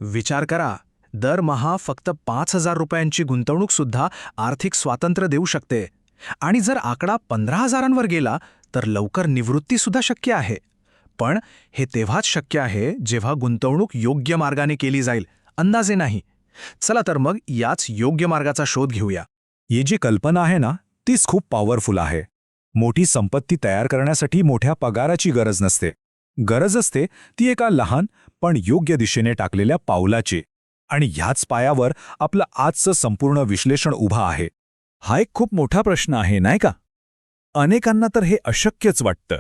विचार करा, दरमहा फक्त 5,000 रुपयांची गुंतवणूकसुद्धा आर्थिक स्वातंत्र्य देऊ शकते. आणि जर आकडा 15,000 गेला तर लवकर निवृत्तीसुद्धा शक्य आहे. पण हे तेव्हाच शक्य आहे जेव्हा गुंतवणूक योग्य मार्गाने केली जाईल, अंदाजे नाही. चला तर मग याच योग्य मार्गाचा शोध घेऊया. ही जी कल्पना आहे ना, तीच खूप पॉवरफुल आहे. मोठी संपत्ती तयार करण्यासाठी मोठ्या पगाराची गरज नसते. गरज असते ती एका लहान पण योग्य दिशेने टाकलेल्या पावलाची. आणि ह्याच पायावर आपलं आजचं संपूर्ण विश्लेषण उभं आहे. हा एक खूप मोठा प्रश्न आहे, नाही का? अनेकांना तर हे अशक्यच वाटतं.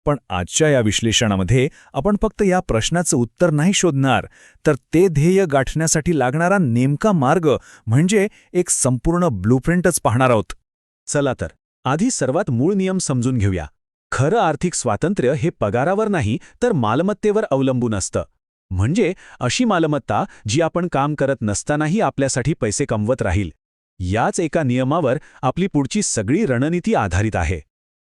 पण आजच्या या विश्लेषणामध्ये आपण फक्त या प्रश्नाचं उत्तर नाही शोधणार, तर ते ध्येय गाठण्यासाठी लागणारा नेमका मार्ग म्हणजे एक संपूर्ण ब्लूप्रिंटच पाहणार आहोत. चला तर, आधी सर्वात मूळ नियम समजून घेऊया. खरं आर्थिक स्वातंत्र्य हे पगारावर नाही तर मालमत्तेवर अवलंबून असतं. म्हणजे अशी मालमत्ता जी आपण काम करत नसतानाही आपल्यासाठी पैसे कमवत राहील. याच एका नियमावर आपली पुढची सगळी रणनीती आधारित आहे.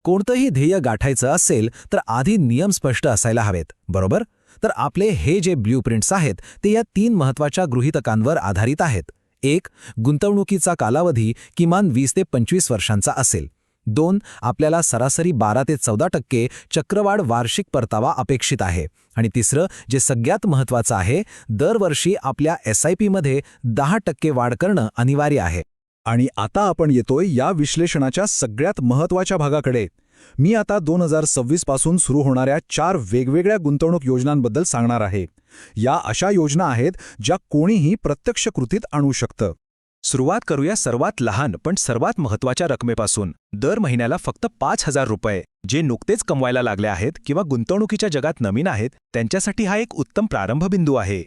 कोणतंही ध्येय गाठायचं असेल तर आधी नियम स्पष्ट असायला हवेत, बरोबर? तर आपले हे जे ब्ल्यूप्रिंट्स आहेत ते या 3 महत्त्वाच्या गृहीतकांवर आधारित आहेत. 1. गुंतवणुकीचा कालावधी किमान 20 ते 25 वर्षांचा असेल. 2. आपल्याला सरासरी 12 ते 14% चक्रवाढ वार्षिक परतावा अपेक्षित आहे. आणि 3. जे सगळ्यात महत्त्वाचं आहे, दरवर्षी आपल्या SIPमध्ये 10% वाढ करणं अनिवार्य आहे. आणि आता आपण येतोय या विश्लेषणाच्या सगळ्यात महत्त्वाच्या भागाकडे. मी आता 2026 पासून सुरू होणाऱ्या 4 वेगवेगळ्या गुंतवणूक योजनांबद्दल सांगणार आहे. या अशा योजना आहेत ज्या कोणीही प्रत्यक्ष कृतीत आणू शकतं. सुरुवात करूया सर्वात लहान पण सर्वात महत्त्वाच्या रकमेपासून. दर महिन्याला फक्त 5,000 रुपये. जे नुकतेच कमवायला लागले आहेत किंवा गुंतवणुकीच्या जगात नवीन आहेत, त्यांच्यासाठी हा एक उत्तम प्रारंभबिंदू आहे.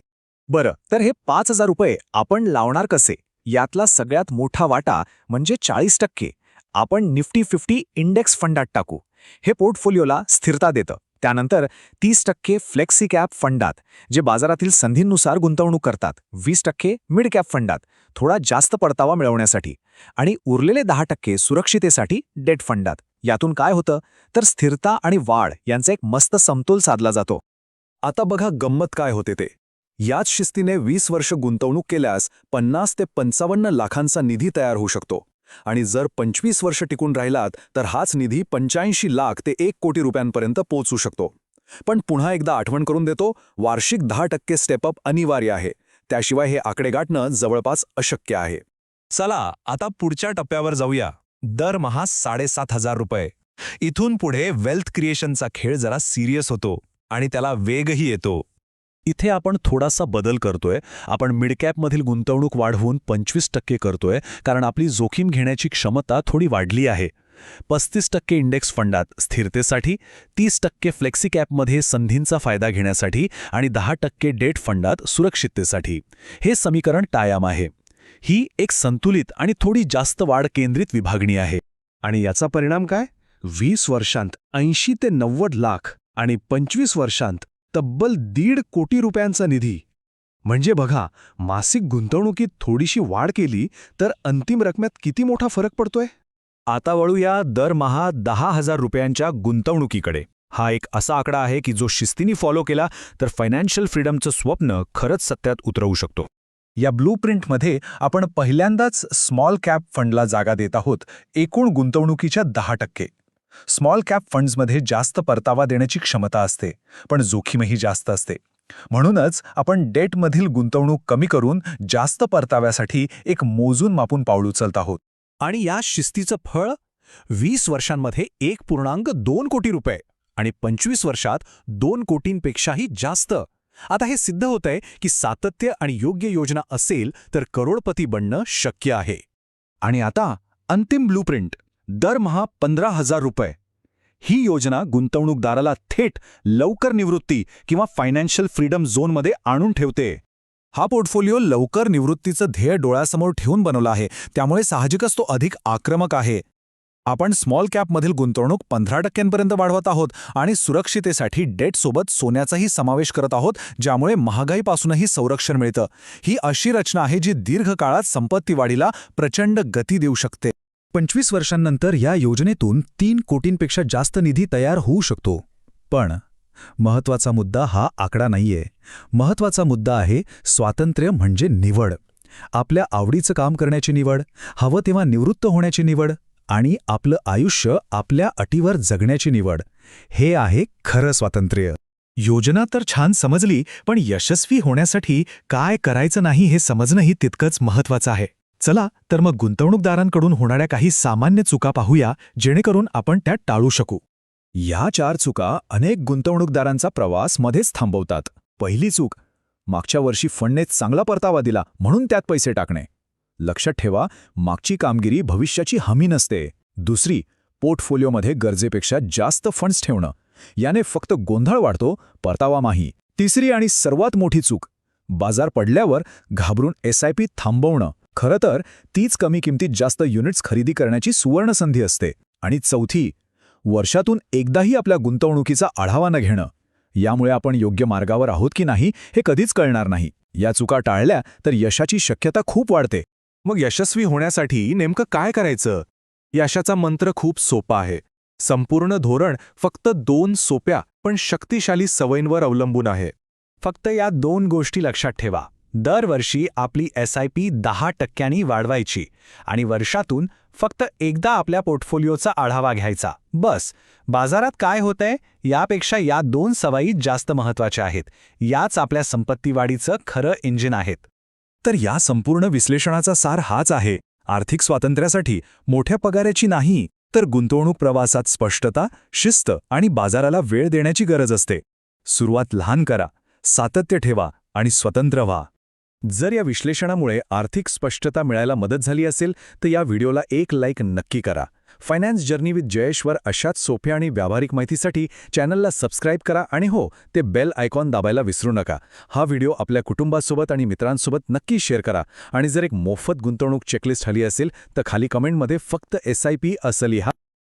बरं, तर हे 5,000 रुपये आपण लावणार कसे? यातला सगळ्यात मोठा वाटा म्हणजे 40% आपण निफ्टी 50 इंडेक्स फंडात टाकू. हे पोर्टफोलिओला स्थिरता देतं. त्यानंतर 30% फ्लेक्सी कॅप फंडात, जे बाजारातील संधींनुसार गुंतवणूक करतात. 20% मिड कॅप फंडात, थोडा जास्त परतावा मिळवण्यासाठी. आणि उरलेले 10% सुरक्षितेसाठी डेट फंडात. यातून काय होतं तर स्थिरता आणि वाढ यांचा एक मस्त समतोल साधला जातो. आता बघा गंमत काय होते ते. याच शिस्तीने 20 वर्ष गुंतवणूक केल्यास 50 ते 55 लाखांचा निधी तयार होऊ शकतो. आणि जर 25 वर्ष टिकून राहिलात तर हाच निधी 85 लाख ते 1 कोटी रुपयांपर्यंत पोहोचू शकतो. पण पुन्हा एकदा आठवण करून देतो, वार्षिक 10% स्टेपअप अनिवार्य आहे. त्याशिवाय हे आकडे गाठणं जवळपास अशक्य आहे. चला आता पुढच्या टप्प्यावर जाऊया. दरमहा 7,500 रुपये. इथून पुढे वेल्थ क्रिएशनचा खेळ जरा सिरियस होतो आणि त्याला वेगही येतो. इथे आपण थोडासा बदल करतोय. आपण मिडकॅपमधील गुंतवणूक वाढवून 25% करतोय, कारण आपली जोखीम घेण्याची क्षमता थोडी वाढली आहे. 35% इंडेक्स फंडात स्थिरतेसाठी, 30% फ्लेक्सी कॅपमध्ये संधींचा फायदा घेण्यासाठी आणि 10% डेट फंडात सुरक्षिततेसाठी. हे समीकरण कायम आहे. ही एक संतुलित आणि थोडी जास्त वाढ केंद्रित विभागणी आहे. आणि याचा परिणाम काय? 20 वर्षांत 80 ते 90 लाख आणि 25 वर्षांत तब्बल 1.5 कोटी रुपयांचा निधी. म्हणजे बघा, मासिक गुंतवणुकीत थोडीशी वाढ केली तर अंतिम रकमेत किती मोठा फरक पडतोय. आता वळूया दरमहा 10,000 रुपयांच्या गुंतवणुकीकडे. हा एक असा आकडा आहे की जो शिस्तीने फॉलो केला तर फायनान्शियल फ्रीडमचं स्वप्न खरंच सत्यात उतरवू शकतो. या ब्लूप्रिंटमध्ये आपण पहिल्यांदाच स्मॉल कॅप फंडला जागा देत आहोत. एकूण गुंतवणुकीच्या 10%. स्मॉल कॅप फंड्समध्ये जास्त परतावा देण्याची क्षमता असते, पण जोखीमही जास्त असते. म्हणूनच आपण डेटमधील गुंतवणूक कमी करून जास्त परताव्यासाठी एक मोजून मापून पाऊल उचलत आहोत. आणि या शिस्तीचं फळ 20 वर्षांमध्ये 1.2 कोटी रुपये आणि 25 वर्षात 2 कोटींपेक्षाही जास्त. आता हे सिद्ध होतंय की सातत्य आणि योग्य योजना असेल तर करोडपती बनणं शक्य आहे. आणि आता अंतिम ब्लूप्रिंट, दरमहा 15,000 रुपये. ही योजना गुंतवणूकदाराला थेट लवकर निवृत्ती किंवा फायनान्शियल फ्रीडम झोनमध्ये आणून ठेवते. हा पोर्टफोलिओ लवकर निवृत्तीचं ध्येय डोळ्यासमोर ठेवून बनवला आहे, त्यामुळे साहजिकच तो अधिक आक्रमक आहे. आपण स्मॉल कॅपमधील गुंतवणूक 15% वाढवत आहोत आणि सुरक्षितेसाठी डेटसोबत सोन्याचाही समावेश करत आहोत, ज्यामुळे महागाईपासूनही संरक्षण मिळतं. ही अशी रचना आहे जी दीर्घकाळात संपत्ती वाढीला प्रचंड गती देऊ शकते. 25 वर्षांनंतर या योजनेतून 3 कोटींपेक्षा जास्त निधी तयार होऊ शकतो. पण महत्वाचा मुद्दा हा आकडा नाहीये. महत्वाचा मुद्दा आहे स्वातंत्र्य म्हणजे निवड. आपल्या आवडीचं काम करण्याची निवड, हवं तेव्हा निवृत्त होण्याची निवड आणि आपलं आयुष्य आपल्या अटीवर जगण्याची निवड. हे आहे खरं स्वातंत्र्य. योजना तर छान समजली, पण यशस्वी होण्यासाठी काय करायचं नाही हे समजणंही तितकंच महत्वाचं आहे. चला तर मग गुंतवणूकदारांकडून होणाऱ्या काही सामान्य चुका पाहूया, जेणेकरून आपण त्या टाळू शकू. या 4 चुका अनेक गुंतवणूकदारांचा प्रवास मध्येच थांबवतात. पहिली चूक, मागच्या वर्षी फंडने चांगला परतावा दिला म्हणून त्यात पैसे टाकणे. लक्षात ठेवा, मागची कामगिरी भविष्याची हमी नसते. दुसरी, पोर्टफोलिओमध्ये गरजेपेक्षा जास्त फंड्स ठेवणं. याने फक्त गोंधळ वाढतो, परतावा नाही. तिसरी आणि सर्वात मोठी चूक, बाजार पडल्यावर घाबरून SIP थांबवणं. खरं तर तीच कमी किमतीत जास्त युनिट्स खरेदी करण्याची सुवर्णसंधी असते. आणि चौथी, वर्षातून एकदाही आपल्या गुंतवणुकीचा आढावा न घेणं. यामुळे आपण योग्य मार्गावर आहोत की नाही हे कधीच कळणार नाही. या चुका टाळल्या तर यशाची शक्यता खूप वाढते. मग यशस्वी होण्यासाठी नेमकं काय करायचं? यशाचा मंत्र खूप सोपा आहे. संपूर्ण धोरण फक्त 2 सोप्या पण शक्तिशाली सवयींवर अवलंबून आहे. फक्त या 2 गोष्टी लक्षात ठेवा. दरवर्षी आपली SIP 10% वाढवायची आणि वर्षातून फक्त एकदा आपल्या पोर्टफोलिओचा आढावा घ्यायचा. बस. बाजारात काय होतंय यापेक्षा या 2 सवयी जास्त महत्वाच्या आहेत. याच आपल्या संपत्ती वाढीचं खरं इंजिन आहेत. तर या संपूर्ण विश्लेषणाचा सार हाच आहे. आर्थिक स्वातंत्र्यासाठी मोठ्या पगाराची नाही, तर गुंतवणूक प्रवासात स्पष्टता, शिस्त आणि बाजाराला वेळ देण्याची गरज असते. सुरुवात लहान करा, सातत्य ठेवा आणि स्वतंत्र व्हा. जर या विश्लेषणामुळे आर्थिक स्पष्टता मिळायला मदत झाली असेल तर या व्हिडिओला एक लाईक नक्की करा. फायनान्स जर्नी विथ जयेशवर अशाच सोप्या आणि व्यावहारिक माहितीसाठी चॅनलला सबस्क्राईब करा आणि हो, ते बेल आयकॉन दाबायला विसरू नका. हा व्हिडिओ आपल्या कुटुंबासोबत आणि मित्रांसोबत नक्की शेअर करा. आणि जर एक मोफत गुंतवणूक चेकलिस्ट हवी असेल तर खाली कमेंटमध्ये फक्त SIP असं लिहा.